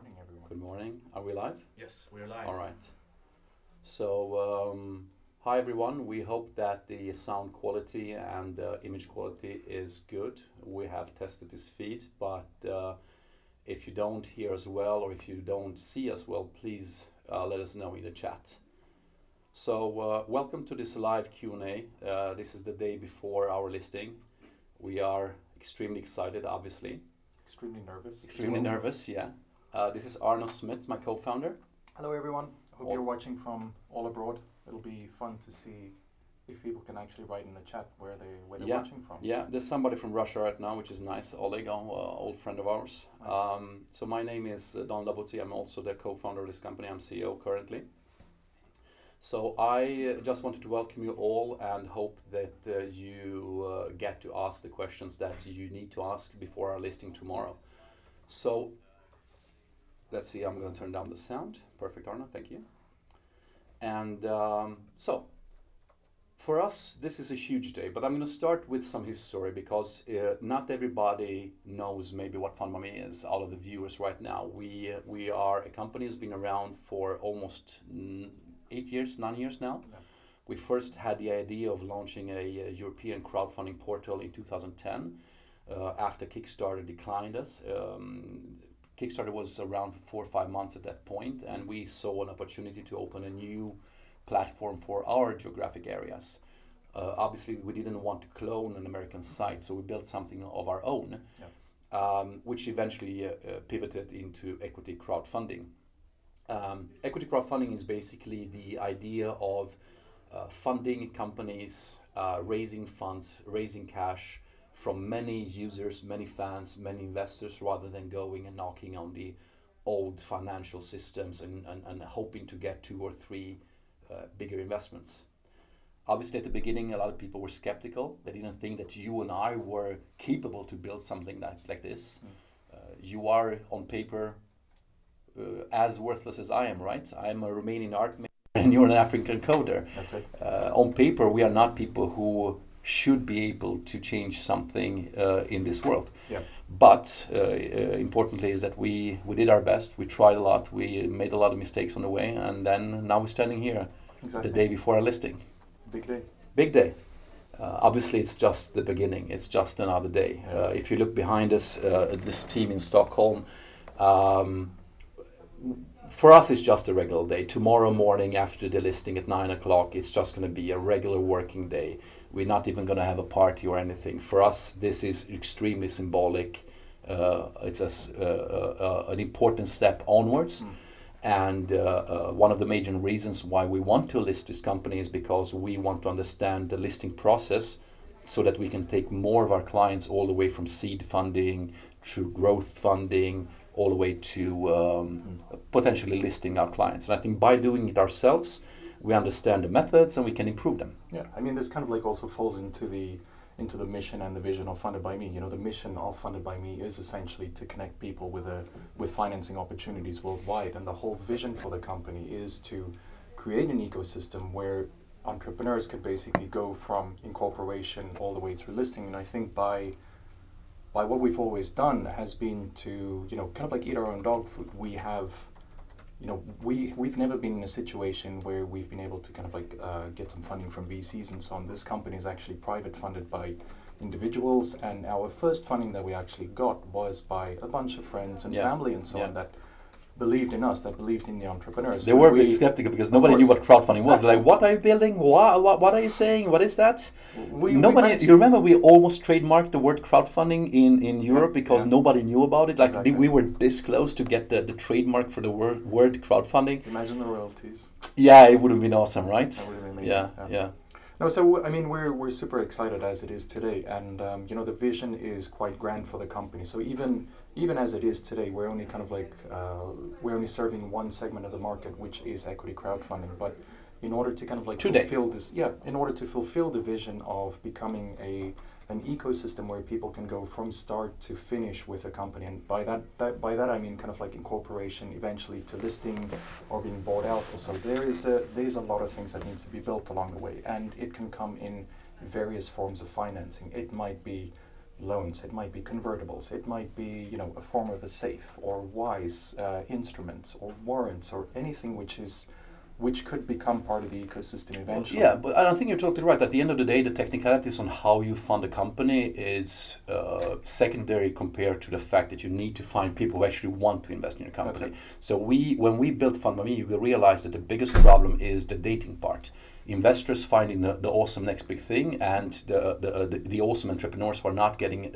morning, everyone. Good morning. Are we live? Yes, we're live. All right. So, hi everyone. We hope that the sound quality and image quality is good. We have tested this feed, but if you don't hear us well or if you don't see us well, please let us know in the chat. So, welcome to this live Q&A. This is the day before our listing. We are extremely excited, obviously. Extremely nervous. Extremely nervous, yeah. This is Arno Smith, my co-founder. Hello, everyone. Hope you're watching from all abroad. It'll be fun to see if people can actually write in the chat where they're watching from. Yeah, there's somebody from Russia right now, which is nice. Oleg, old friend of ours. Nice. So my name is Daboczy. I'm also the co-founder of this company. I'm CEO currently. So I just wanted to welcome you all and hope that you get to ask the questions that you need to ask before our listing tomorrow. So let's see, I'm going to turn down the sound. Perfect, Arno, thank you. And so for us, this is a huge day, but I'm going to start with some history because not everybody knows maybe what FundedByMe is, all of the viewers right now. We are a company that's been around for almost 9 years now. Yeah. We first had the idea of launching a European crowdfunding portal in 2010 after Kickstarter declined us. Kickstarter was around for 4 or 5 months at that point, and we saw an opportunity to open a new platform for our geographic areas. Obviously, we didn't want to clone an American site, so we built something of our own, which eventually pivoted into equity crowdfunding. Equity crowdfunding is basically the idea of funding companies, raising funds, raising cash from many users, many fans, many investors, rather than going and knocking on the old financial systems and hoping to get 2 or 3 bigger investments. Obviously, at the beginning, a lot of people were skeptical. They didn't think that you and I were capable to build something like this. You are, on paper, as worthless as I am, right? I'm a Romanian art major and you're an African coder. That's it. On paper, we are not people who should be able to change something in this world. Yeah. But importantly is that we did our best. We tried a lot. We made a lot of mistakes on the way, and then now we're standing here the day before our listing. Big day. Big day. Obviously, it's just the beginning. It's just another day. Yeah. If you look behind us, this team in Stockholm, for us, it's just a regular day. Tomorrow morning after the listing at 9 o'clock, it's just going to be a regular working day. We're not even going to have a party or anything. For us, this is extremely symbolic. It's an important step onwards. And one of the major reasons why we want to list this company is because we want to understand the listing process so that we can take more of our clients all the way from seed funding to growth funding, all the way to potentially listing our clients. And I think by doing it ourselves, we understand the methods and we can improve them. Yeah, I mean, this kind of like also falls into the mission and the vision of FundedByMe. You know, the mission of FundedByMe is essentially to connect people with financing opportunities worldwide, and the whole vision for the company is to create an ecosystem where entrepreneurs could basically go from incorporation all the way through listing. And I think by what we've always done has been to, you know, kind of like eat our own dog food. We have, you know, we've never been in a situation where we've been able to kind of like get some funding from VCs and so on. This company is actually private funded by individuals, and our first funding that we actually got was by a bunch of friends and family and so on that believed in us, that believed in the entrepreneurs. They were a bit skeptical because nobody knew what crowdfunding was. They're like, what are you building? What are you saying? What is that? You remember we almost trademarked the word crowdfunding in Europe because nobody knew about it. Like we were this close to get the trademark for the word crowdfunding. Imagine the royalties. Yeah, it would have been awesome, right? That would have been amazing. Yeah. No, so I mean, we're super excited as it is today, and you know, the vision is quite grand for the company. So even as it is today, we're only kind of like we're only serving one segment of the market, which is equity crowdfunding. But in order to kind of like in order to fulfill the vision of becoming an ecosystem where people can go from start to finish with a company, and by that I mean kind of like incorporation eventually to listing or being bought out. So there's a lot of things that needs to be built along the way, and it can come in various forms of financing. It might be loans, it might be convertibles, it might be, you know, a form of a safe or wise instruments or warrants or anything which could become part of the ecosystem eventually. Yeah, but I think you're totally right. At the end of the day, the technicalities on how you fund a company is secondary compared to the fact that you need to find people who actually want to invest in your company. So when we built FundedByMe, we realized that the biggest problem is the dating part. Investors finding the awesome next big thing, and the awesome entrepreneurs who are not getting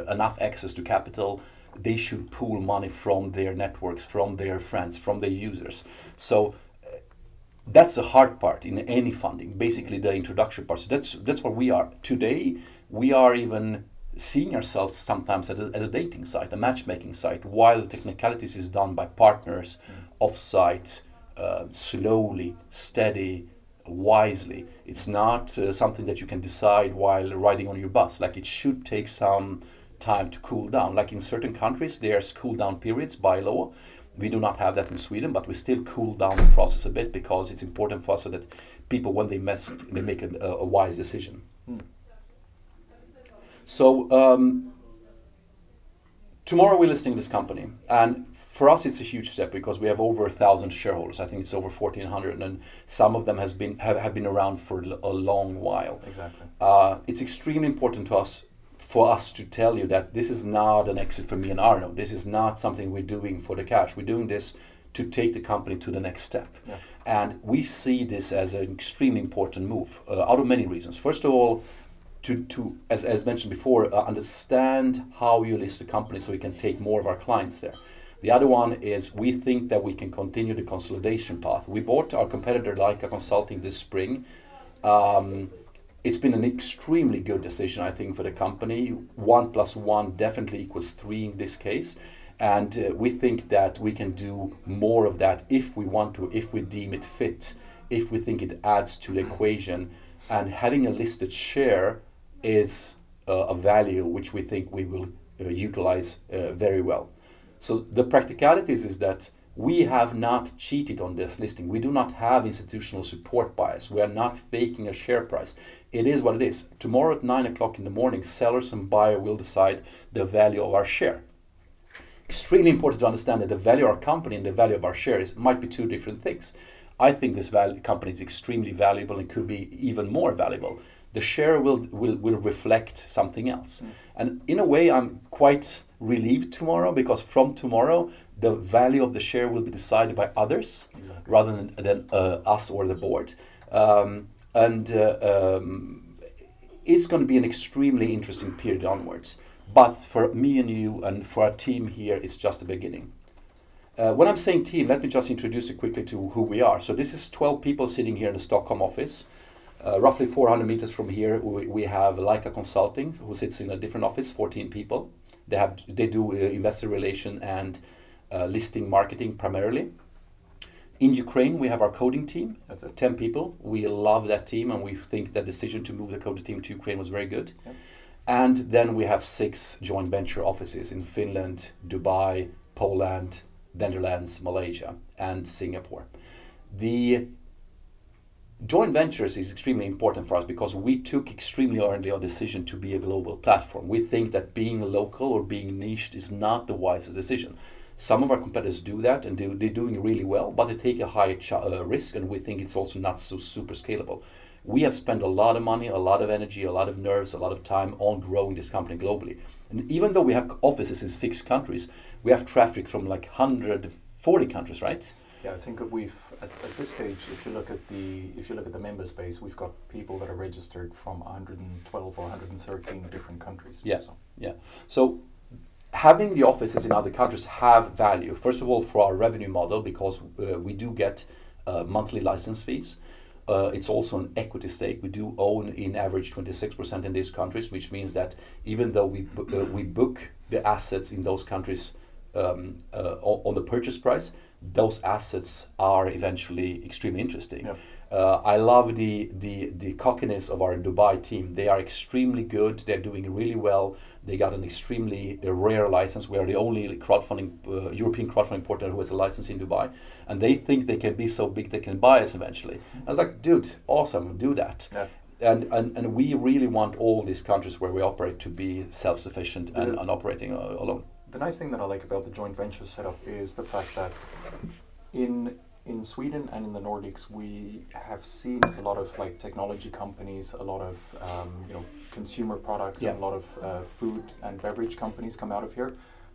enough access to capital. They should pool money from their networks, from their friends, from their users. So that's the hard part in any funding, basically the introduction part. So that's where we are today. We are even seeing ourselves sometimes as a dating site, a matchmaking site, while the technicalities is done by partners, off-site, slowly, steady, wisely. It's not something that you can decide while riding on your bus. Like, it should take some time to cool down. Like in certain countries, there's cool down periods by law. We do not have that in Sweden, but we still cool down the process a bit because it's important for us so that people, when they make a wise decision. So tomorrow we're listing this company, and for us it's a huge step because we have over 1,000 shareholders. I think it's over 1,400, and some of them have been around for a long while. Exactly. It's extremely important to us. For us to tell you that this is not an exit for me and Arno. This is not something we're doing for the cash. We're doing this to take the company to the next step. Yeah. And we see this as an extremely important move out of many reasons. First of all, to as mentioned before, understand how you list a company so we can take more of our clients there. The other one is we think that we can continue the consolidation path. We bought our competitor Leica Consulting this spring. It's been an extremely good decision, I think, for the company. 1 + 1 definitely equals 3 in this case. And we think that we can do more of that if we want to, if we deem it fit, if we think it adds to the equation. And having a listed share is a value which we think we will utilize very well. So the practicalities is that we have not cheated on this listing. We do not have institutional support bias. We are not faking a share price. It is what it is. Tomorrow at 9 o'clock in the morning, sellers and buyer will decide the value of our share. Extremely important to understand that the value of our company and the value of our shares might be two different things. I think this company is extremely valuable and could be even more valuable. The share will reflect something else. And in a way, I'm quite relieved tomorrow because from tomorrow, the value of the share will be decided by others rather than us or the board. It's going to be an extremely interesting period onwards. But for me and you and for our team here, it's just the beginning. When I'm saying team, let me just introduce you quickly to who we are. So this is 12 people sitting here in the Stockholm office. Roughly 400 meters from here, we have Leica Consulting, who sits in a different office, 14 people. They do investor relation and listing marketing primarily. In Ukraine, we have our coding team. That's it. 10 people. We love that team, and we think the decision to move the coding team to Ukraine was very good. Yep. And then we have 6 joint venture offices in Finland, Dubai, Poland, Netherlands, Malaysia, and Singapore. The joint ventures is extremely important for us because we took extremely early a decision to be a global platform. We think that being local or being niched is not the wisest decision. Some of our competitors do that and they're doing really well, but they take a high risk, and we think it's also not so super scalable. We have spent a lot of money, a lot of energy, a lot of nerves, a lot of time on growing this company globally. And even though we have offices in 6 countries, we have traffic from like 140 countries, right? Yeah, I think we've at this stage, if you look at the member space, we've got people that are registered from 112 or 113 different countries. Yeah, So having the offices in other countries have value. First of all, for our revenue model, because we do get monthly license fees. It's also an equity stake. We do own, in average, 26% in these countries, which means that even though we book the assets in those countries on the purchase price, those assets are eventually extremely interesting. Yep. I love the cockiness of our Dubai team. They are extremely good. They're doing really well. They got an extremely rare license. We are the only European crowdfunding partner who has a license in Dubai. And they think they can be so big they can buy us eventually. I was like, dude, awesome, do that. Yeah. and we really want all these countries where we operate to be self-sufficient and operating alone. The nice thing that I like about the joint venture setup is the fact that in Sweden and in the Nordics, we have seen a lot of like technology companies, a lot of consumer products, and a lot of food and beverage companies come out of here.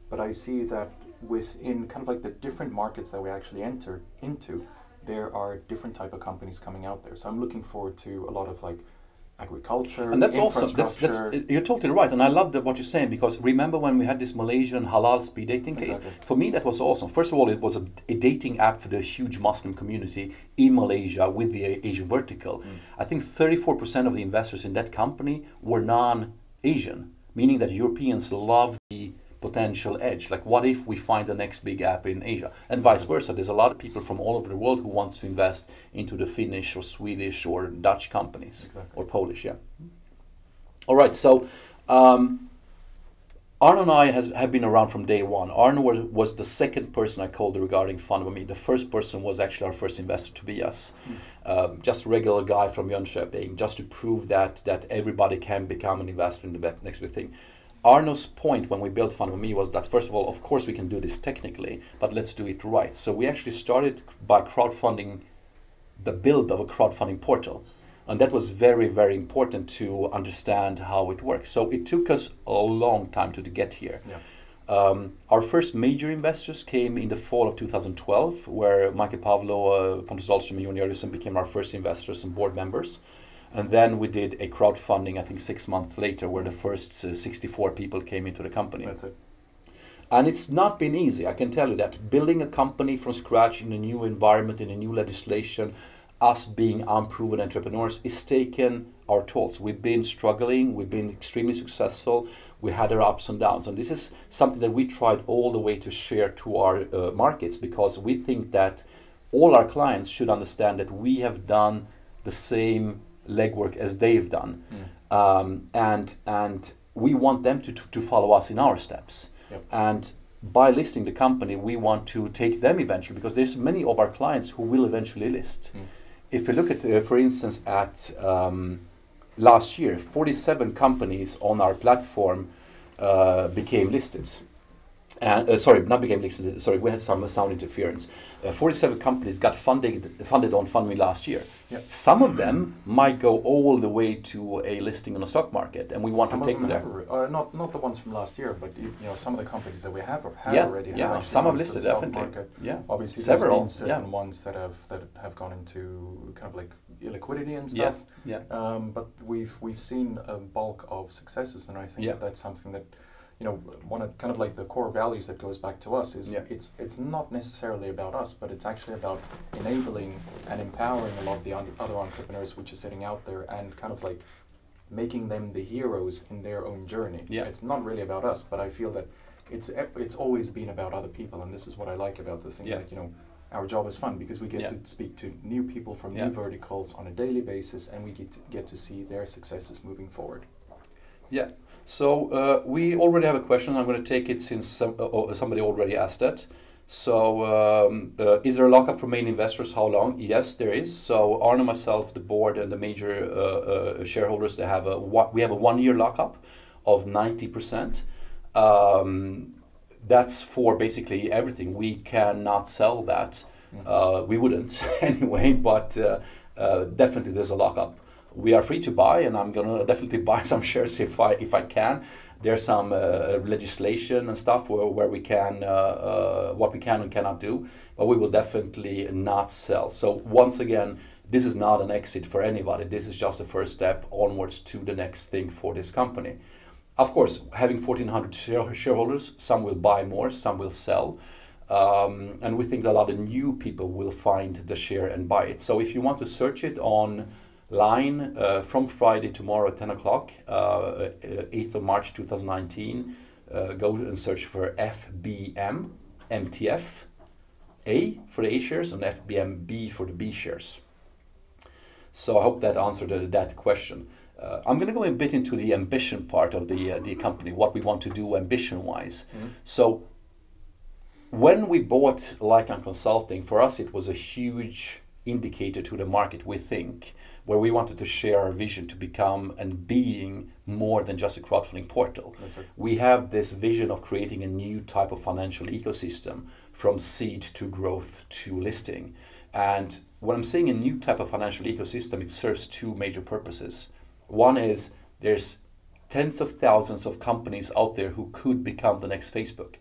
But I see that within kind of like the different markets that we actually enter into, there are different type of companies coming out there. So I'm looking forward to a lot of like agriculture, and that's awesome. That's you're totally right, and I love what you're saying, because remember when we had this Malaysian halal speed dating case? Exactly. For me, that was awesome. First of all, it was a dating app for the huge Muslim community in Malaysia with the Asian vertical. I think 34% of the investors in that company were non-Asian, meaning that Europeans love the potential edge. Like, what if we find the next big app in Asia? And vice versa. There's a lot of people from all over the world who wants to invest into the Finnish or Swedish or Dutch companies. Exactly. Or Polish, yeah. All right, so Arno and I have been around from day one. Arno was the second person I called regarding FundedByMe. The first person was actually our first investor, Tobias. Just a regular guy from Jönköping, just to prove that everybody can become an investor in the next big thing. Arno's point when we built FundedByMe was that, first of all, of course we can do this technically, but let's do it right. So we actually started by crowdfunding the build of a crowdfunding portal. And that was very, very important to understand how it works. So it took us a long time to get here. Yeah. Our first major investors came in the fall of 2012, where Michael Pavlo, Pontus Dahlström, and Jon Jörgensen became our first investors and board members. And then we did a crowdfunding, I think 6 months later, where the first 64 people came into the company. That's it. And it's not been easy, I can tell you that. Building a company from scratch in a new environment, in a new legislation, us being unproven entrepreneurs, is taken our tolls. We've been struggling, we've been extremely successful, we had our ups and downs. And this is something that we tried all the way to share to our markets, because we think that all our clients should understand that we have done the same legwork as they've done, and we want them to follow us in our steps. Yep. And by listing the company, we want to take them eventually, because there's many of our clients who will eventually list. If you look at, for instance, at last year, 47 companies on our platform became listed. Sorry, not became listed. Sorry, we had some sound interference. 47 companies got funded on FundedByMe last year. Yep. Some of them might go all the way to a listing on the stock market, and we want to take them there. Not the ones from last year, but some of the companies that we have already. Yeah, some have listed definitely. Market. Yeah, obviously several. There's been certain ones that have gone into kind of like illiquidity and stuff. Yeah. But we've seen a bulk of successes, and I think that's something that, one of kind of like the core values that goes back to us is it's not necessarily about us, but it's actually about enabling and empowering a lot of the other entrepreneurs which are sitting out there, and kind of like making them the heroes in their own journey. Yeah. It's not really about us, but I feel that it's always been about other people, and this is what I like about the thing that, our job is fun, because we get to speak to new people from new verticals on a daily basis, and we get to see their successes moving forward. Yeah. So we already have a question. I'm going to take it since somebody already asked that. So is there a lockup for main investors? How long? Yes, there is. So Arno, myself, the board, and the major shareholders, we have a 1-year lockup of 90%. That's for basically everything. We cannot sell that. We wouldn't anyway, but definitely there's a lockup. We are free to buy, and I'm gonna definitely buy some shares if I can. There's some legislation and stuff where we can what we can and cannot do, but we will definitely not sell. So once again, this is not an exit for anybody. This is just the first step onwards to the next thing for this company. Of course, having 1,400 shareholders, some will buy more, some will sell. And we think that a lot of new people will find the share and buy it. So if you want to search it online from Friday tomorrow at 10 o'clock, 8th of March 2019, go and search for FBM MTF, A for the A shares, and FBMB for the B shares. So I hope that answered that question. I'm going to go a bit into the ambition part of the company, what we want to do ambition-wise. So when we bought Lycan Consulting, for us it was a huge indicator to the market, we think, where we wanted to share our vision to become and being more than just a crowdfunding portal. We have this vision of creating a new type of financial ecosystem from seed to growth to listing. And when I'm saying a new type of financial ecosystem, it serves two major purposes. One is there's tens of thousands of companies out there who could become the next Facebook.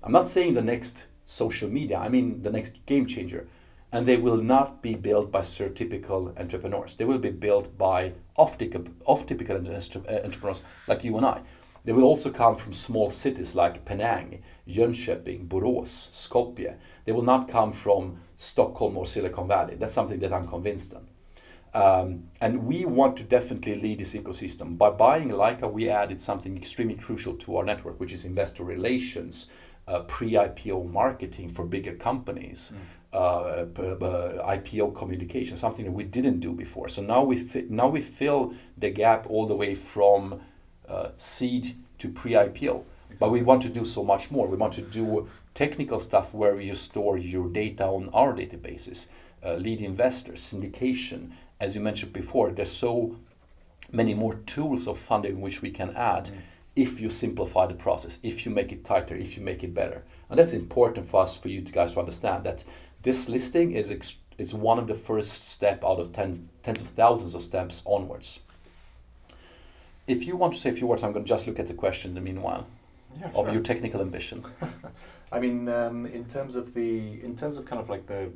I'm not saying the next social media, I mean the next game changer. And they will not be built by stereotypical entrepreneurs. They will be built by off-typical entrepreneurs like you and I. They will also come from small cities like Penang, Jönköping, Borås, Skopje. They will not come from Stockholm or Silicon Valley. That's something that I'm convinced on. And we want to definitely lead this ecosystem. By buying Leica, we added something extremely crucial to our network, which is investor relations, pre-IPO marketing for bigger companies, IPO communication, something that we didn't do before. So now we fill the gap all the way from seed to pre-IPO. Exactly. But we want to do so much more. We want to do technical stuff where you store your data on our databases, lead investors, syndication. As you mentioned before, there's so many more tools of funding which we can add if you simplify the process, if you make it tighter, if you make it better. And that's important for us, for you guys to understand that this listing is one of the first step out of tens of thousands of steps onwards. If you want to say a few words, I'm going to just look at the question in the meanwhile. Yeah, of your technical ambition. I mean, in terms of kind of like the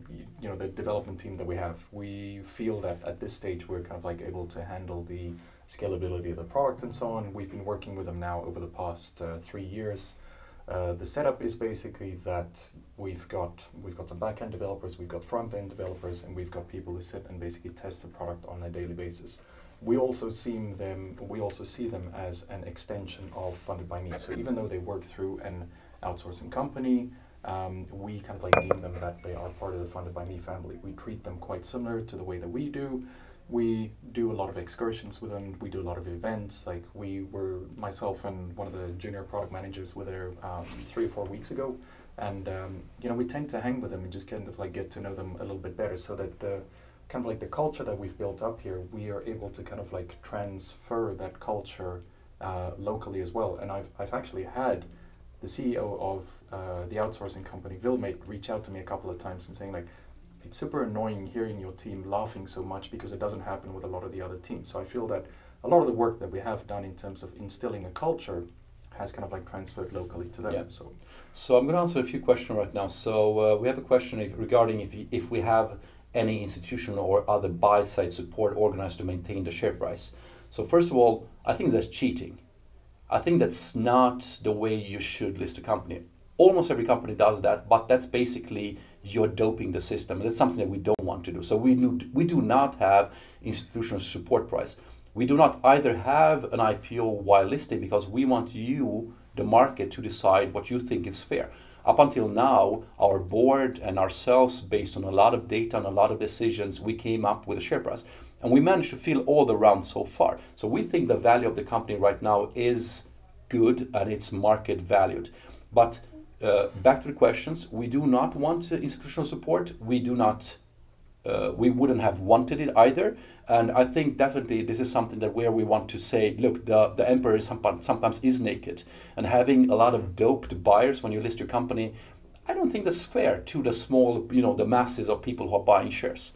development team that we have, we feel that at this stage we're kind of like able to handle the scalability of the product and so on. We've been working with them now over the past 3 years. The setup is basically that we've got some back-end developers, we've got front-end developers, and we've got people who sit and basically test the product on a daily basis. We also see them as an extension of FundedByMe. So even though they work through an outsourcing company, we kind of like deem them that they are part of the FundedByMe family. We treat them quite similar to the way that we do. We do a lot of excursions with them. We do a lot of events. Like myself and one of the junior product managers were there 3 or 4 weeks ago, and we tend to hang with them and just kind of like get to know them a little bit better, so that the kind of like the culture that we've built up here, we are able to kind of like transfer that culture locally as well. And I've actually had the CEO of the outsourcing company, Vilmate, reach out to me a couple of times and saying like, it's super annoying hearing your team laughing so much because it doesn't happen with a lot of the other teams. So I feel that a lot of the work that we have done in terms of instilling a culture has kind of like transferred locally to them. Yeah. So I'm going to answer a few questions right now. So we have a question regarding if we have any institutional or other buy-side support organized to maintain the share price. So first of all, I think that's cheating. I think that's not the way you should list a company. Almost every company does that, but that's basically you're doping the system. And that's something that we don't want to do. So we do not have institutional support price. We do not either have an IPO while listing because we want you, the market, to decide what you think is fair. Up until now, our board and ourselves, based on a lot of data and a lot of decisions, we came up with a share price. And we managed to fill all the rounds so far. So we think the value of the company right now is good and it's market valued. But back to the questions, we do not want institutional support. We wouldn't have wanted it either. And I think definitely this is something that where we want to say, look, the emperor sometimes is naked. And having a lot of doped buyers when you list your company, I don't think that's fair to the small, the masses of people who are buying shares.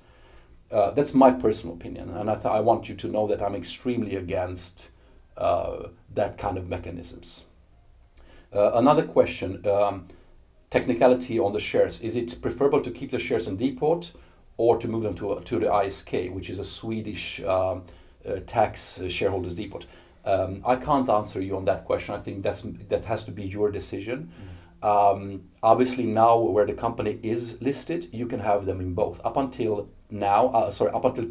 That's my personal opinion. And I want you to know that I'm extremely against that kind of mechanisms. Another question, technicality on the shares. Is it preferable to keep the shares in depot or to move them to the ISK, which is a Swedish tax shareholders depot? I can't answer you on that question. I think that has to be your decision. Obviously now where the company is listed, you can have them in both. Up until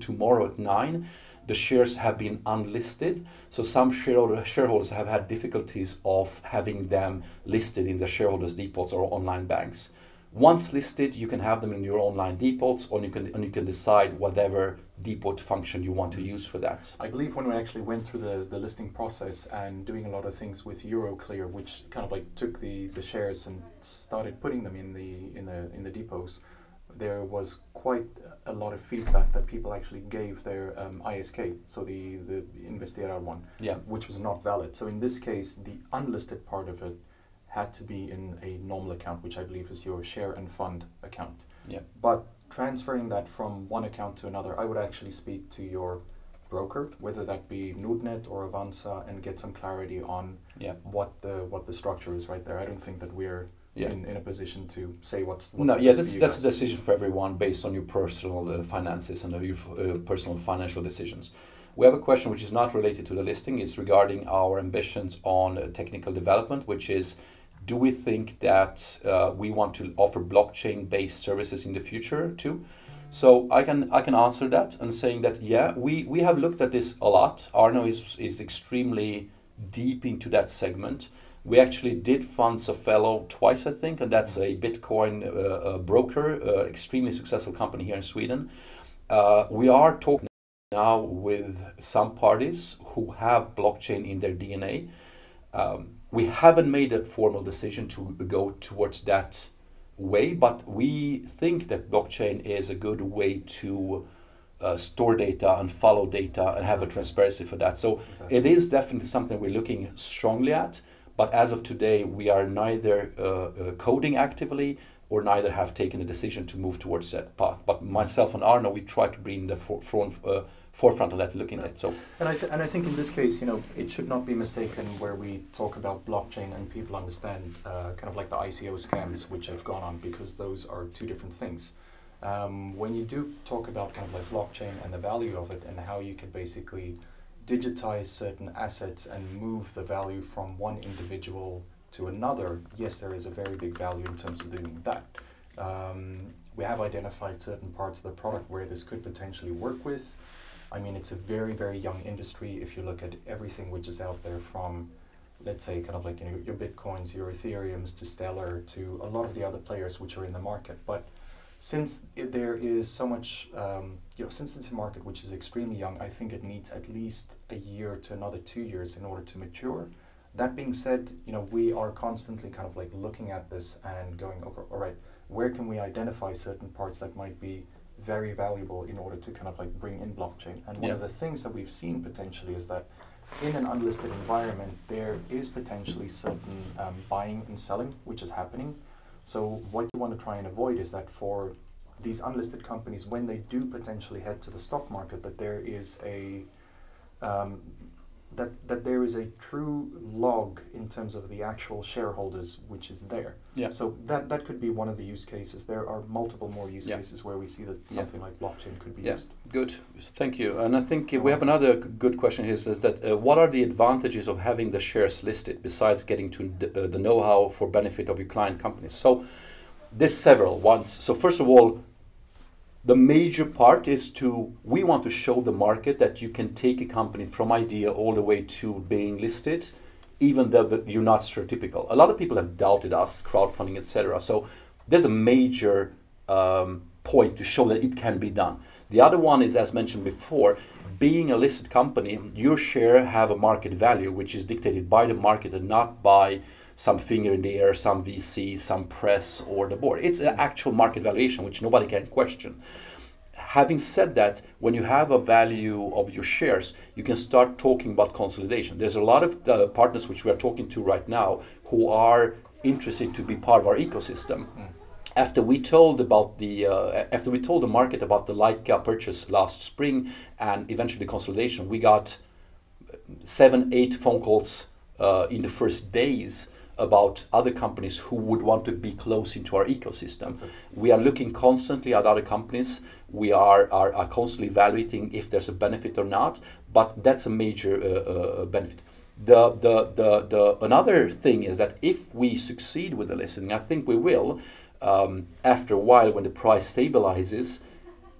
tomorrow at 9, the shares have been unlisted. So some shareholders have had difficulties of having them listed in the shareholders depots or online banks. Once listed, you can have them in your online depots, or you can decide whatever depot function you want to use for that. I believe when we actually went through the listing process and doing a lot of things with Euroclear, which kind of like took the shares and started putting them in the depots, there was quite a lot of feedback that people actually gave their ISK, so the investerar one, Yeah. which was not valid. So in this case, the unlisted part of it had to be in a normal account, which I believe is your share and fund account. Yeah. But transferring that from one account to another, I would actually speak to your broker, whether that be Nordnet or Avanza, and get some clarity on Yeah. what the structure is right there. I don't think that we're in a position to say what's no, the yes, best for you that's guys. a decision for everyone based on your personal finances and your personal financial decisions. We have a question which is not related to the listing. It's regarding our ambitions on technical development, which is, do we think that we want to offer blockchain-based services in the future too? So I can answer that and saying that, yeah, we have looked at this a lot. Arno is extremely deep into that segment. We actually did fund Safello twice, I think, and that's a Bitcoin broker, extremely successful company here in Sweden. We are talking now with some parties who have blockchain in their DNA. We haven't made that formal decision to go towards that way, but we think that blockchain is a good way to store data and follow data and have a transparency for that. So Exactly. it is definitely something we're looking strongly at. But as of today, we are neither coding actively or neither have taken a decision to move towards that path. But myself and Arno, we try to bring the forefront of that, looking at it. So, and I think in this case, it should not be mistaken where we talk about blockchain and people understand kind of like the ICO scams which have gone on, because those are two different things. When you do talk about kind of like blockchain and the value of it and how you can basically digitize certain assets and move the value from one individual to another, yes, there is a very big value in terms of doing that. We have identified certain parts of the product where this could potentially work with. I mean, it's a very, very young industry. If you look at everything which is out there, from, let's say, kind of like your Bitcoins, your Ethereums, to Stellar, to a lot of the other players which are in the market. But since there is so much, since it's a market which is extremely young, I think it needs at least a year to another 2 years in order to mature. That being said, we are constantly kind of like looking at this and going, okay, all right, where can we identify certain parts that might be very valuable in order to kind of like bring in blockchain? And one of the things that we've seen potentially is that in an unlisted environment, there is potentially certain buying and selling which is happening. So what you want to try and avoid is that for these unlisted companies, when they do potentially head to the stock market, that there is a that there is a true log in terms of the actual shareholders which is there. Yeah. So that could be one of the use cases. There are multiple more use cases where we see that something like blockchain could be used. Good, thank you. And I think we have another good question here, is that what are the advantages of having the shares listed besides getting to the know-how for benefit of your client companies? So there's several ones. So first of all, the major part is we want to show the market that you can take a company from idea all the way to being listed, even though you're not stereotypical. A lot of people have doubted us, crowdfunding, etc. So there's a major point to show that it can be done. The other one is, as mentioned before, being a listed company, your share have a market value, which is dictated by the market and not by some finger in the air, some VC, some press, or the board. It's an actual market valuation, which nobody can question. Having said that, when you have a value of your shares, you can start talking about consolidation. There's a lot of partners which we are talking to right now who are interested to be part of our ecosystem. After we told the market about the Leica purchase last spring and eventually consolidation, we got 7-8 phone calls in the first days about other companies who would want to be close into our ecosystem. We are looking constantly at other companies. We are constantly evaluating if there's a benefit or not, but that's a major benefit. Another thing is that if we succeed with the listing, I think we will, after a while when the price stabilizes,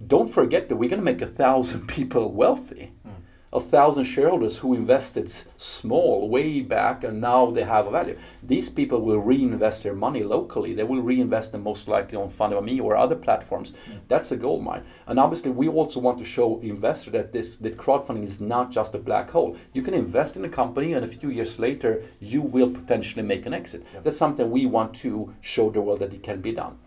don't forget that we're going to make 1,000 people wealthy. 1,000 shareholders who invested small way back and now they have a value. These people will reinvest their money locally. They will reinvest them most likely on FundedByMe or other platforms. That's a gold mine. And obviously we also want to show investors that crowdfunding is not just a black hole. You can invest in a company and a few years later you will potentially make an exit. That's something we want to show the world that it can be done.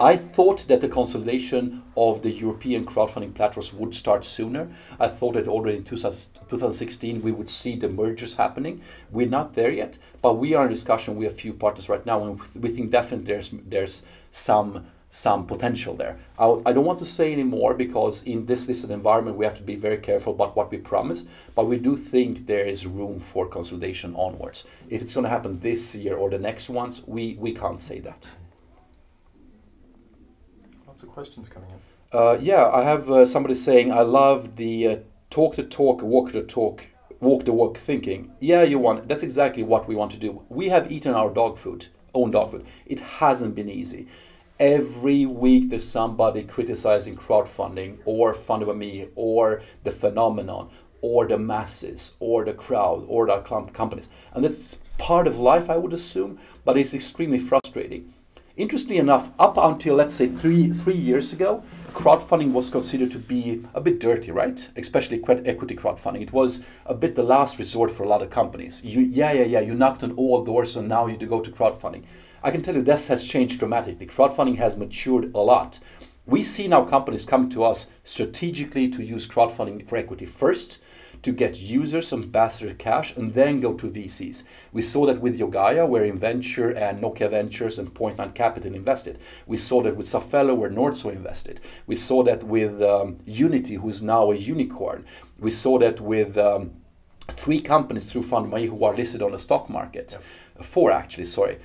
I thought that the consolidation of the European crowdfunding platforms would start sooner. I thought that already in 2016 we would see the mergers happening. We're not there yet, but we are in discussion with a few partners right now, and we think definitely there's some potential there. I don't want to say anymore because in this listed environment we have to be very careful about what we promise, but we do think there is room for consolidation onwards. If it's going to happen this year or the next ones, we can't say that. Lots of questions coming in. Yeah, I have somebody saying, I love the talk the talk, walk the talk, walk the walk thinking. Yeah, that's exactly what we want to do. We have eaten our own dog food. It hasn't been easy. Every week there's somebody criticizing crowdfunding or FundedByMe or the phenomenon or the masses or the crowd or the companies. And that's part of life, I would assume, but it's extremely frustrating. Interestingly enough, up until, let's say, three years ago, crowdfunding was considered to be a bit dirty, right? Especially equity crowdfunding. It was a bit the last resort for a lot of companies. You knocked on all doors, so now you go to crowdfunding. I can tell you this has changed dramatically. Crowdfunding has matured a lot. We see now companies come to us strategically to use crowdfunding for equity first, to get users, ambassador cash, and then go to VCs. We saw that with Yogaya, where Inventure and Nokia Ventures and Point 9 Capital invested. We saw that with Safello, where Nordso invested. We saw that with Unity, who's now a unicorn. We saw that with 3 companies through FundedByMe who are listed on the stock market. Yeah. 4 actually, sorry.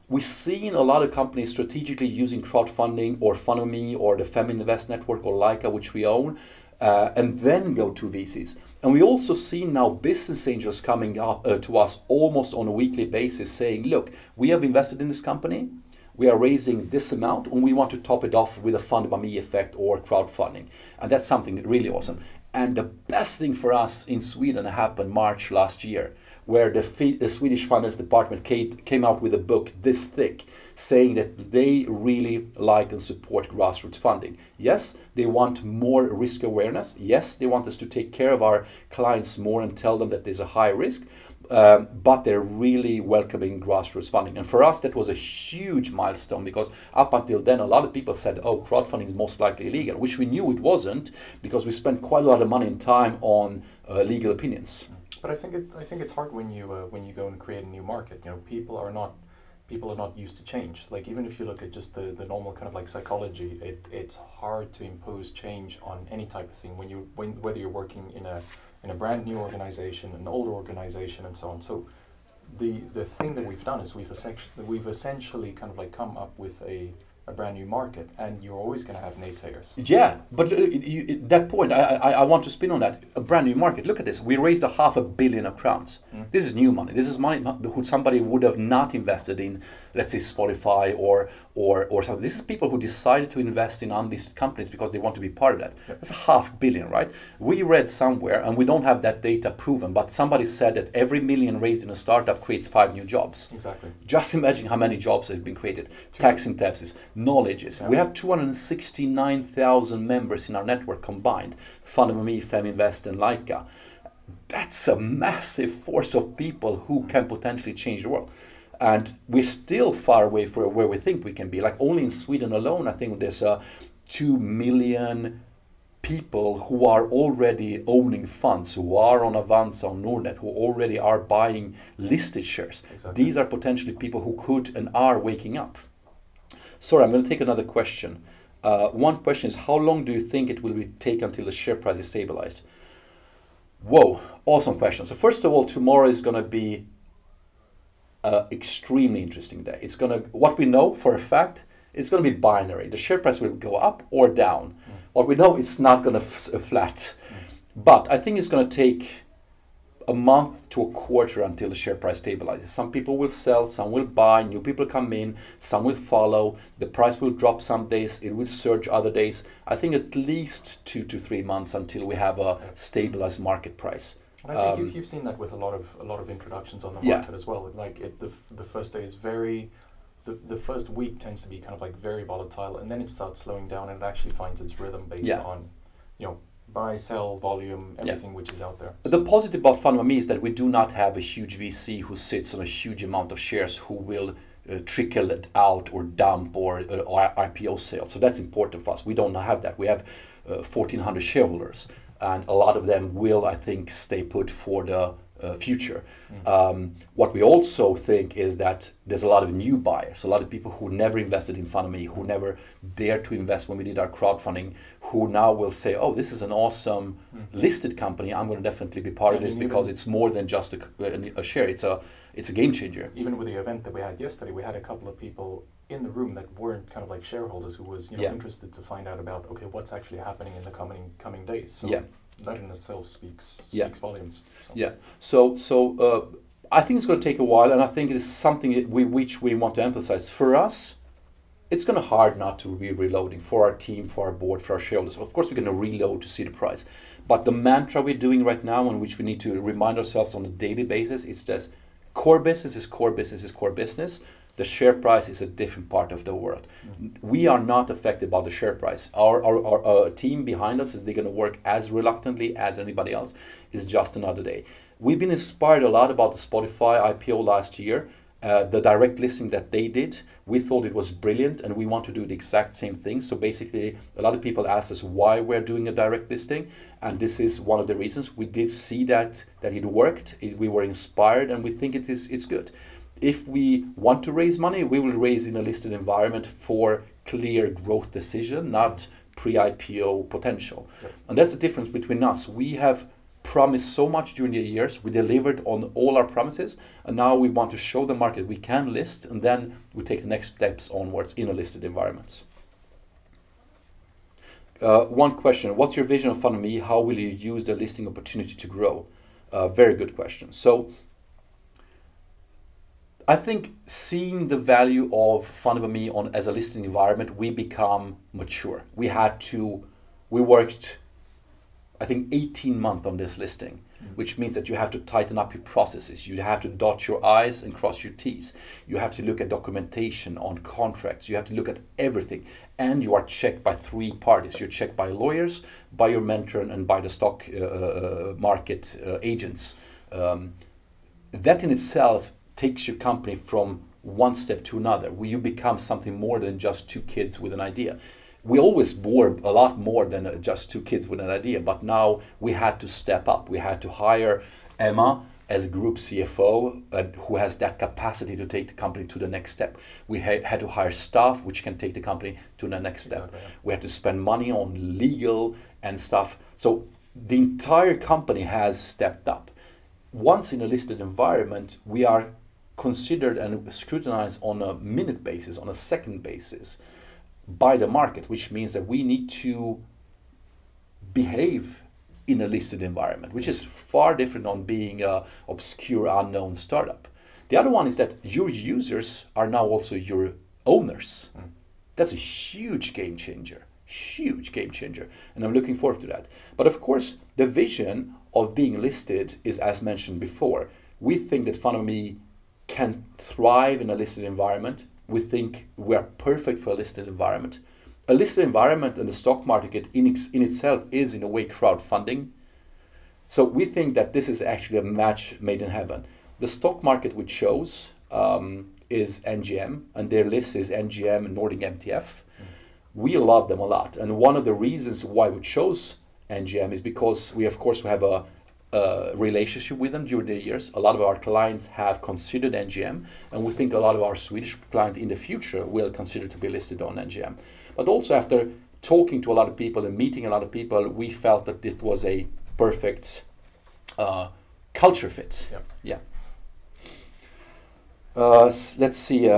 We've seen a lot of companies strategically using crowdfunding or FundedByMe or the Feminvest network or Leica, which we own, and then go to VCs. And we also see now business angels coming up to us almost on a weekly basis saying, look, we have invested in this company, we are raising this amount, and we want to top it off with a FundedByMe effect or crowdfunding. And that's something really awesome. And the best thing for us in Sweden happened March last year, where the Swedish Finance Department came out with a book this thick, saying that they really like and support grassroots funding. Yes, they want more risk awareness. Yes, they want us to take care of our clients more and tell them that there's a high risk, but they're really welcoming grassroots funding. And for us, that was a huge milestone because up until then, a lot of people said, oh, crowdfunding is most likely illegal, which we knew it wasn't because we spent quite a lot of money and time on legal opinions. But I think it's hard when you go and create a new market. You know, people are not used to change. Like even if you look at just the normal kind of like psychology, it's hard to impose change on any type of thing whether you're working in a brand new organization, an older organization, and so on. So the thing that we've done is we've essentially kind of like come up with a brand new market, and you're always going to have naysayers. Yeah, but that point, I want to spin on that. A brand new market. Look at this. We raised 500 million crowns. This is new money. This is money who somebody would have not invested in, let's say Spotify or something. This is people who decided to invest in unlisted companies because they want to be part of that. Yep. That's 500 million, right? We read somewhere, and we don't have that data proven, but somebody said that every million raised in a startup creates 5 new jobs. Exactly. Just imagine how many jobs have been created. Tax incentives, knowledges. Yeah. We have 269,000 members in our network combined. FundedByMe, Feminvest, and Leica. That's a massive force of people who can potentially change the world. And we're still far away from where we think we can be. Like only in Sweden alone, I think there's 2 million people who are already owning funds, who are on Avanza, on Nordnet, who already are buying listed shares. Exactly. These are potentially people who could and are waking up. Sorry, I'm going to take another question. One question is, how long do you think it will take until the share price is stabilized? Whoa, awesome question. So first of all, tomorrow is going to be extremely interesting day. It's going to, what we know for a fact, it's going to be binary. The share price will go up or down. What we know, it's not going to flat. But I think it's going to take a month to a quarter until the share price stabilizes. Some people will sell, some will buy, new people come in, some will follow. The price will drop some days, it will surge other days. I think at least 2 to 3 months until we have a stabilized market price. And I think you've seen that with a lot of introductions on the market as well. Like the first day is the first week tends to be kind of like very volatile, and then it starts slowing down, and it actually finds its rhythm based on, you know, buy, sell, volume, everything which is out there. So the positive about FundedByMe is that we do not have a huge VC who sits on a huge amount of shares who will trickled out or dump or IPO sale. So that's important for us. We don't have that. We have 1,400 shareholders, and a lot of them will, I think, stay put for the future. What we also think is that there's a lot of new buyers, a lot of people who never invested in FundedByMe, who never dared to invest when we did our crowdfunding, who now will say, oh, this is an awesome listed company, I'm going to definitely be part of this, because it's more than just a share, it's a game changer. Even with the event that we had yesterday, we had a couple of people in the room that weren't kind of like shareholders, who was interested to find out about, okay, what's actually happening in the coming days. So that in itself speaks volumes. So I think it's going to take a while, and I think it's something which we want to emphasize. For us, it's going to hard not to be reloading, for our team, for our board, for our shareholders. Of course, we're going to reload to see the price. But the mantra we're doing right now, and which we need to remind ourselves on a daily basis, is that core business is core business is core business. The share price is a different part of the world. We are not affected by the share price. Our team behind us, they're going to work as reluctantly as anybody else. It's just another day. We've been inspired a lot about the Spotify IPO last year. The direct listing that they did, we thought it was brilliant, and we want to do the exact same thing. So basically, a lot of people ask us why we're doing a direct listing, and this is one of the reasons. We did see that it worked. We were inspired, and we think it's good. If we want to raise money, we will raise in a listed environment for clear growth decision, not pre-IPO potential. And that's the difference between us. We have promised so much during the years. We delivered on all our promises, and now we want to show the market we can list, and then we take the next steps onwards in a listed environment. One question: what's your vision of FundedByMe? How will you use the listing opportunity to grow? Very good question. So I think seeing the value of FundedByMe as a listed environment, we become mature. We worked, I think, 18 months on this listing, which means that you have to tighten up your processes. You have to dot your I's and cross your T's. You have to look at documentation on contracts. You have to look at everything. And you are checked by 3 parties. You're checked by lawyers, by your mentor, and by the stock market agents. That in itself takes your company from one step to another, where you become something more than just 2 kids with an idea. We always were a lot more than just 2 kids with an idea, but now we had to step up. We had to hire Emma as group CFO, who has that capacity to take the company to the next step. We had to hire staff which can take the company to the next step. Exactly, yeah. We had to spend money on legal and stuff. So the entire company has stepped up. Once in a listed environment, we are considered and scrutinized on a minute basis, on a second basis by the market, which means that we need to behave in a listed environment, which is far different on being an obscure, unknown startup. The other one is that your users are now also your owners. That's a huge game changer, and I'm looking forward to that. But of course, the vision of being listed is, as mentioned before, we think that FundedByMe can thrive in a listed environment. We think we are perfect for a listed environment. A listed environment and the stock market in itself is, in a way, crowdfunding. So we think that this is actually a match made in heaven. The stock market we chose is NGM, and their list is NGM Nordic MTF. We love them a lot, and one of the reasons why we chose NGM is because we, of course, have a relationship with them during the years. A lot of our clients have considered NGM, and we think a lot of our Swedish clients in the future will consider to be listed on NGM. But also, after talking to a lot of people and meeting a lot of people, we felt that this was a perfect culture fit. Yeah. Let's see.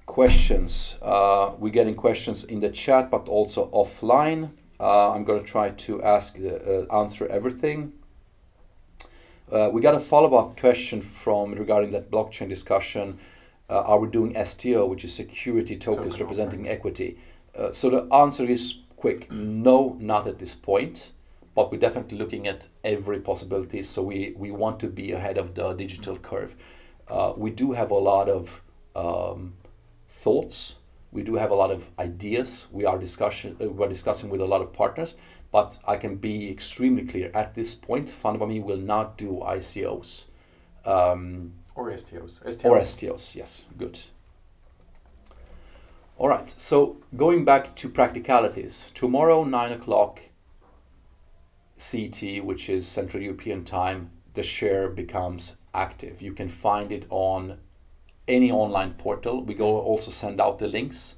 Questions. We're getting questions in the chat, but also offline. I'm going to try to answer everything. We got a follow-up question regarding that blockchain discussion. Are we doing STO, which is security tokens representing equity? So the answer is quick. No, not at this point. But we're definitely looking at every possibility. So we want to be ahead of the digital curve. We do have a lot of thoughts. We do have a lot of ideas. We're discussing with a lot of partners, but I can be extremely clear. At this point, FundedByMe will not do ICOs. Or STOs. Or STOs, yes, good. All right, so going back to practicalities, tomorrow 9 o'clock CET, which is Central European Time, the share becomes active. You can find it on any online portal. We go also send out the links.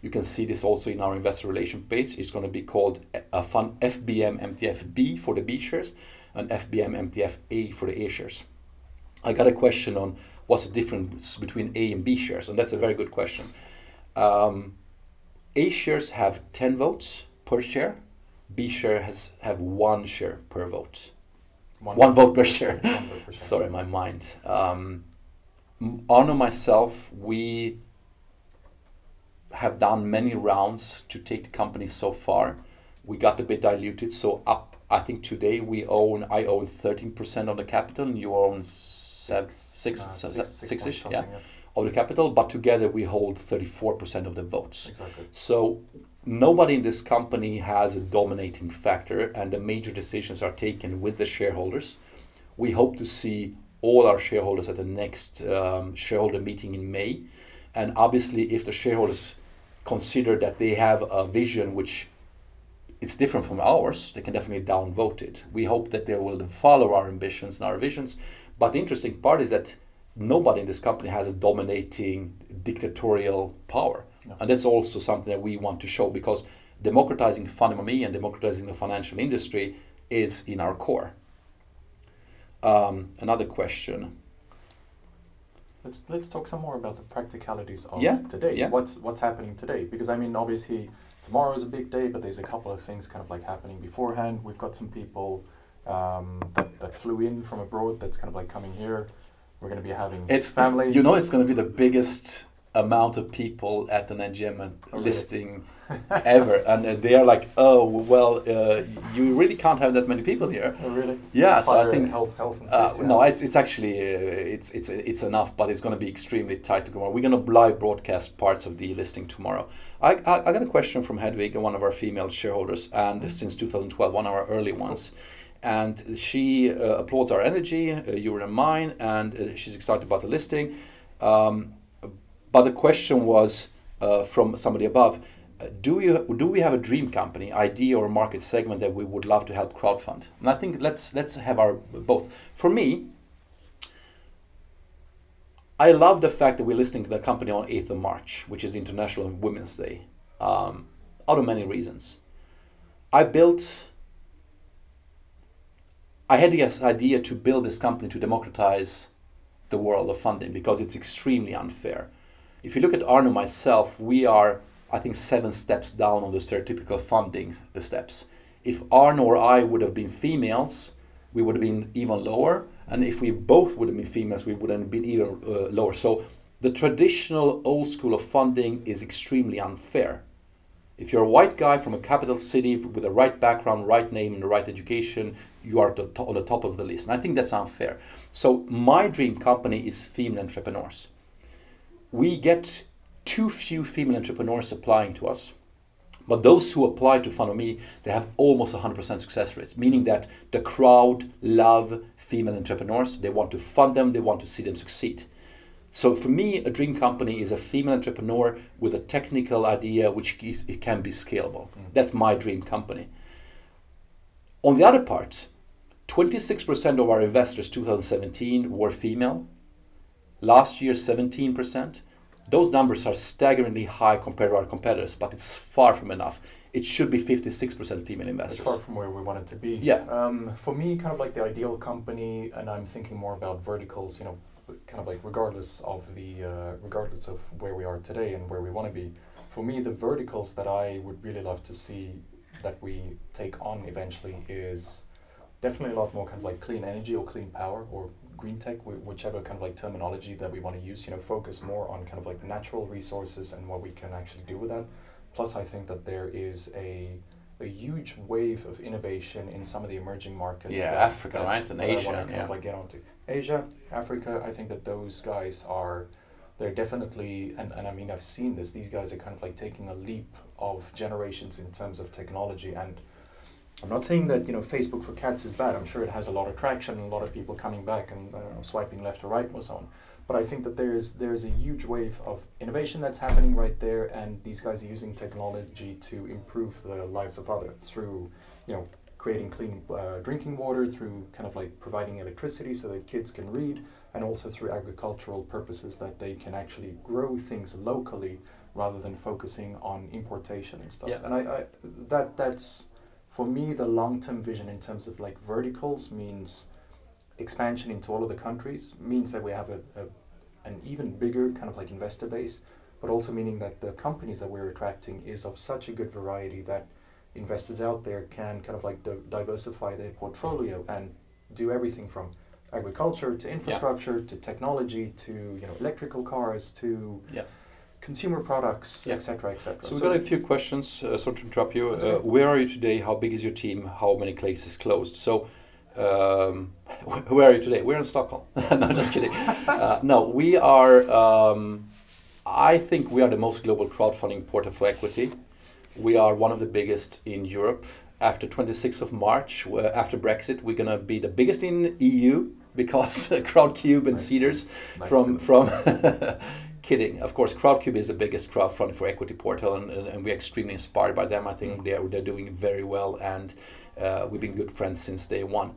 You can see this also in our investor relation page. It's going to be called a fund FBM MTF B for the B shares and FBM MTF A for the A shares. I got a question on what's the difference between A and B shares, and that's a very good question. A shares have 10 votes per share. B share have 1 share per vote. One vote per share. Sorry, my mind. Arno and myself, we have done many rounds to take the company so far. We got a bit diluted, so up. I think today I own 13% of the capital, and you own six-ish, yeah, of the capital. But together we hold 34% of the votes. Exactly. So nobody in this company has a dominating factor, and the major decisions are taken with the shareholders. We hope to see all our shareholders at the next shareholder meeting in May. And obviously, if the shareholders consider that they have a vision which it's different from ours, they can definitely downvote it. We hope that they will follow our ambitions and our visions. But the interesting part is that nobody in this company has a dominating dictatorial power. No. And that's also something that we want to show, because democratizing FundedByMe and democratizing the financial industry is in our core. Another question. Let's talk some more about the practicalities of today. Yeah. What's happening today? Because I mean, obviously tomorrow is a big day, but there's a couple of things kind of like happening beforehand. We've got some people that flew in from abroad that's kind of like coming here. We're going to be having family. You know, it's going to be the biggest amount of people at an NGM listing ever, and they are like, oh well, you really can't have that many people here. Oh really? Yeah, so I think health and safety. No, it's actually it's enough, but it's going to be extremely tight tomorrow. We're going to live broadcast parts of the listing tomorrow. I got a question from Hedvig, one of our female shareholders, and since 2012, one of our early ones. And she applauds our energy, your and mine, and she's excited about the listing. But the question was from somebody above, do we have a dream company, idea or market segment that we would love to help crowdfund? And I think let's have our both. For me, I love the fact that we're listing the company on 8th of March, which is International Women's Day, out of many reasons. I had this idea to build this company to democratize the world of funding, because it's extremely unfair. If you look at Arno and myself, we are, I think, 7 steps down on the stereotypical funding steps. If Arno or I would have been females, we would have been even lower. And if we both would have been females, we would have been even lower. So the traditional old school of funding is extremely unfair. If you're a white guy from a capital city with the right background, right name, and the right education, you are on the top of the list. And I think that's unfair. So my dream company is female entrepreneurs. We get too few female entrepreneurs applying to us. But those who apply to FundedByMe, they have almost 100% success rates, meaning that the crowd love female entrepreneurs. They want to fund them. They want to see them succeed. So for me, a dream company is a female entrepreneur with a technical idea which it can be scalable. That's my dream company. On the other part, 26% of our investors 2017 were female. Last year, 17%. Those numbers are staggeringly high compared to our competitors, but it's far from enough. It should be 56% female investors. It's far from where we want it to be. Yeah. For me, kind of like the ideal company, and I'm thinking more about verticals, you know, kind of like regardless of where we are today and where we want to be. For me, the verticals that I would really love to see that we take on eventually is definitely a lot more kind of like clean energy or clean power or green tech, whichever kind of like terminology that we want to use, you know, focus more on kind of like natural resources and what we can actually do with that. Plus, I think that there is a huge wave of innovation in some of the emerging markets. Yeah, Africa, right? And Asia. I want to kind of like get onto. Asia, Africa, I think that those guys they're definitely, and I mean, I've seen this, these guys are kind of like taking a leap of generations in terms of technology, and I'm not saying that Facebook for cats is bad. I'm sure it has a lot of traction and a lot of people coming back and swiping left or right or so on. But I think that there's a huge wave of innovation that's happening right there, and these guys are using technology to improve the lives of others through creating clean drinking water, through kind of like providing electricity so that kids can read, and also through agricultural purposes that they can actually grow things locally rather than focusing on importation and stuff. Yeah. And that's for me the long-term vision in terms of like verticals means expansion into all of the countries, means that we have an even bigger kind of like investor base, but also meaning that the companies that we're attracting is of such a good variety that investors out there can kind of like diversify their portfolio and do everything from agriculture to infrastructure to technology to electrical cars to consumer products, etc., etc. So we've got a few questions. Sorry to interrupt you. Where are you today? How big is your team? How many cases closed? So where are you today? We're in Stockholm. No, just kidding. No, we are. I think we are the most global crowdfunding portal for equity. We are one of the biggest in Europe. After 26th of March, after Brexit, we're gonna be the biggest in EU because Crowdcube and Cedars from kidding. Of course, Crowdcube is the biggest crowdfunding for equity portal, and we're extremely inspired by them. I think they're doing very well, and we've been good friends since day one.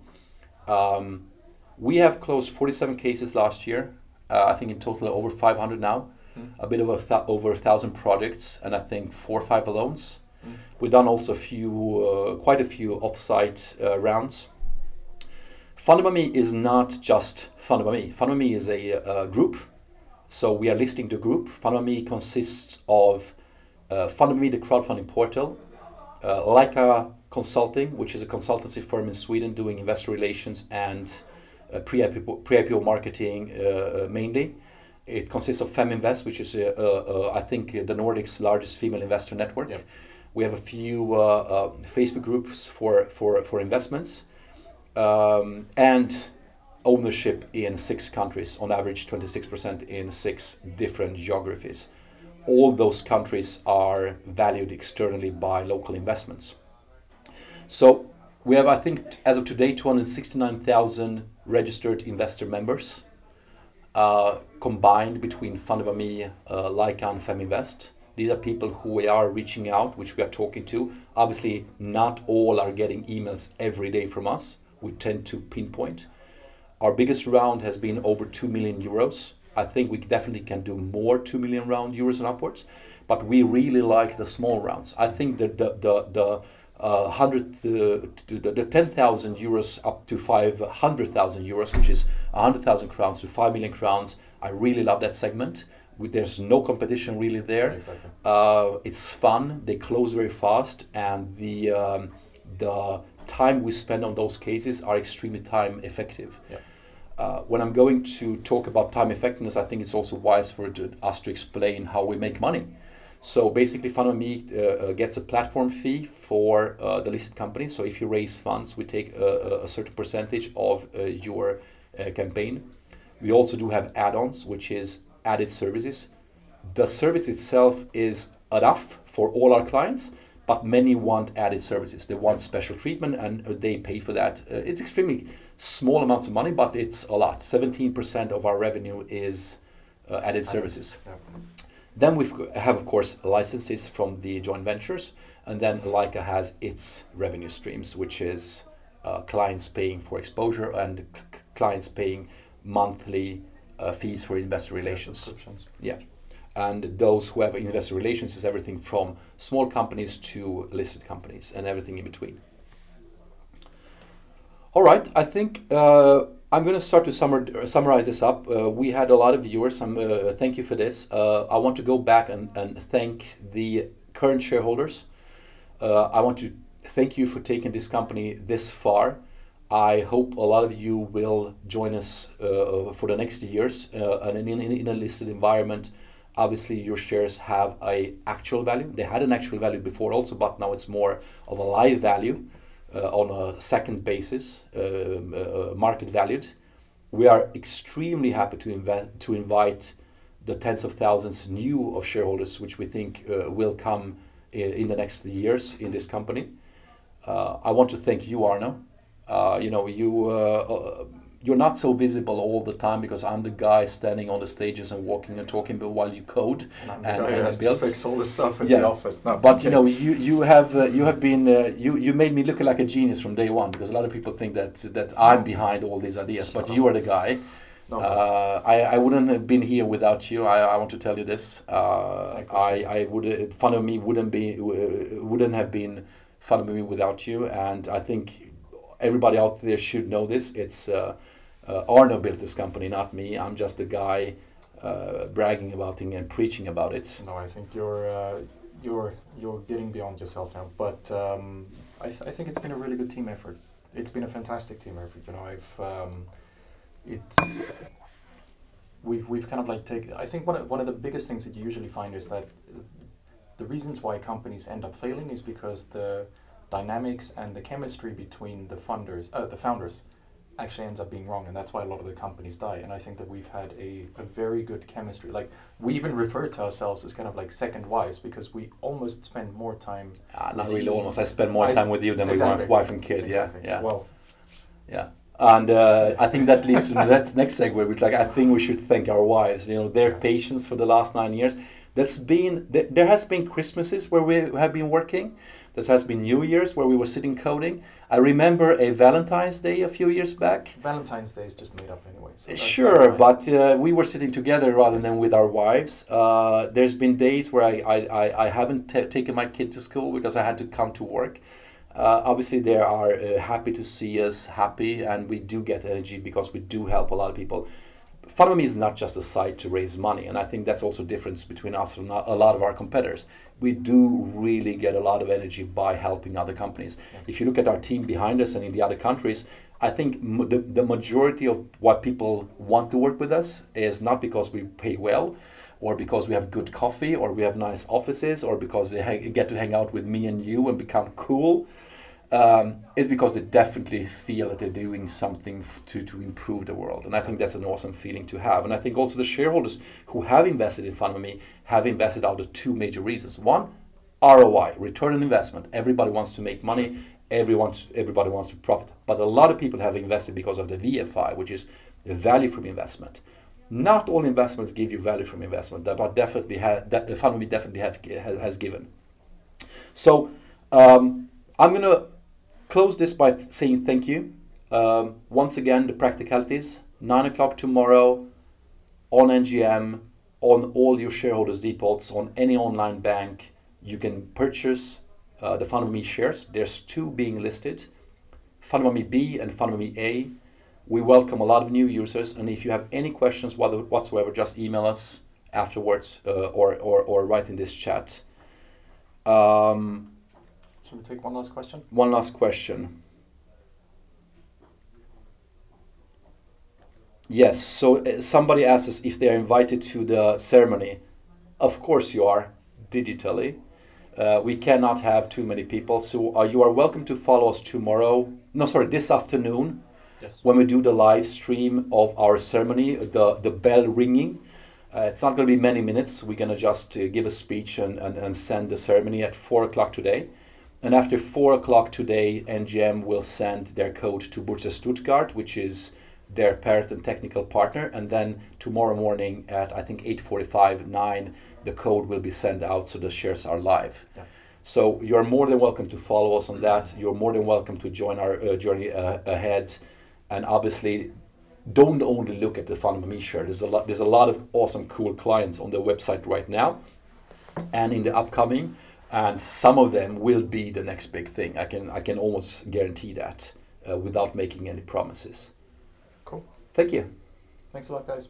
We have closed 47 cases last year. I think in total over 500 now. A bit of over 1,000 projects, and I think 4 or 5 loans. We've done also quite a few off-site rounds. FundedByMe is not just FundedByMe. FundedByMe is a group, so we are listing the group. FundedByMe consists of FundedByMe, the crowdfunding portal, Leica Consulting, which is a consultancy firm in Sweden doing investor relations and pre-IPO marketing mainly. It consists of FemInvest, which is, I think, the Nordics' largest female investor network. Yep. We have a few Facebook groups for investments, and ownership in 6 countries, on average 26% in 6 different geographies. All those countries are valued externally by local investments. So we have, I think, as of today, 269,000 registered investor members. Combined between FundedByMe, Leica and FemInvest. These are people who we are reaching out, which we are talking to. Obviously, not all are getting emails every day from us. We tend to pinpoint. Our biggest round has been over 2 million euros. I think we definitely can do more 2 million round euros and upwards, but we really like the small rounds. I think that the 10,000 euros up to 500,000 euros, which is 100,000 crowns to 5 million crowns. I really love that segment. There's no competition really there. Exactly. It's fun. They close very fast, and the time we spend on those cases are extremely time effective. Yeah. When I'm going to talk about time effectiveness, I think it's also wise for us to explain how we make money. So basically, FundedByMe gets a platform fee for the listed company. So if you raise funds, we take a certain percentage of your campaign. We also do have add-ons, which is added services. The service itself is enough for all our clients, but many want added services. They want special treatment, and they pay for that. It's extremely small amounts of money, but it's a lot. 17% of our revenue is added services. Yeah. Then we have, of course, licenses from the joint ventures, and then Leica has its revenue streams, which is clients paying for exposure and clients paying monthly fees for investor relations. Yeah, and those who have investor relations is everything from small companies to listed companies and everything in between. All right, I think I'm going to start to summarize this up. We had a lot of viewers. Thank you for this. I want to go back and thank the current shareholders. I want to thank you for taking this company this far. I hope a lot of you will join us for the next years. And in a listed environment, obviously your shares have an actual value. They had an actual value before also, but now it's more of a live value. On a second basis, market valued. We are extremely happy to invite the tens of thousands new of shareholders, which we think will come in the next years in this company. I want to thank you, Arno. You know, you're not so visible all the time because I'm the guy standing on the stages and walking and talking, but while you code and I'm the guy who has to fix all the stuff in yeah. the office. No, but you know, you have been you made me look like a genius from day one, because a lot of people think that I'm behind all these ideas, but you are the guy. No. I wouldn't have been here without you. I want to tell you this. I would FundedByMe wouldn't have been FundedByMe without you, and I think everybody out there should know this. It's Arno built this company, not me. I'm just a guy bragging about it and preaching about it. No, I think you're getting beyond yourself now. But I think it's been a really good team effort. It's been a fantastic team effort. You know, we've kind of like taken. I think one of the biggest things that you usually find is that the reasons why companies end up failing is because the dynamics and the chemistry between the founders actually ends up being wrong, and that's why a lot of the companies die. And I think that we've had a very good chemistry. Like, we even refer to ourselves as kind of like second wives, because we almost spend more time. Not really almost. I spend more time with you than with my wife and kid. Exactly. Yeah. Well. Yeah. And I think that leads to the next segue, which, like, I think we should thank our wives. You know, their patience for the last 9 years. There has been Christmases where we have been working. There has been New Year's where we were sitting coding. I remember a Valentine's Day a few years back. Valentine's Day is just made up anyway. So sure, but we were sitting together rather than with our wives. There's been days where I haven't taken my kid to school because I had to come to work. Obviously, they are happy to see us happy, and we do get energy because we do help a lot of people. FundedByMe is not just a site to raise money, and I think that's also the difference between us and a lot of our competitors. We do really get a lot of energy by helping other companies. Yeah. If you look at our team behind us and in the other countries, I think the majority of why people want to work with us is not because we pay well, or because we have good coffee, or we have nice offices, or because they get to hang out with me and you and become cool. It's because they definitely feel that they're doing something to improve the world. And I think that's an awesome feeling to have. And I think also the shareholders who have invested in FundedByMe have invested out of two major reasons. One, ROI, return on investment. Everybody wants to make money. Everybody wants to profit. But a lot of people have invested because of the VFI, which is the value from investment. Not all investments give you value from investment, but definitely FundedByMe definitely has given. So I'm going to close this by saying thank you. Once again, the practicalities, 9 o'clock tomorrow on NGM, on all your shareholders' depots, on any online bank. You can purchase the FundedByMe shares. There's two being listed, FundedByMe B and FundedByMe A. We welcome a lot of new users, and if you have any questions whatsoever, just email us afterwards or write in this chat. Should we take one last question? One last question. Yes, so somebody asked us if they are invited to the ceremony. Of course you are, digitally. We cannot have too many people, so you are welcome to follow us this afternoon. Yes. When we do the live stream of our ceremony, the bell ringing. It's not going to be many minutes. We're going to just give a speech and send the ceremony at 4 o'clock today. And after 4 o'clock today, NGM will send their code to Börse Stuttgart, which is their parent and technical partner. And then tomorrow morning at, I think, 8:45, 9, the code will be sent out so the shares are live. Yeah. So you're more than welcome to follow us on that. You're more than welcome to join our journey ahead. And obviously, don't only look at the FundedByMe share. There's a lot of awesome, cool clients on the website right now and in the upcoming. And some of them will be the next big thing. I can almost guarantee that without making any promises. Cool. Thank you. Thanks a lot, guys.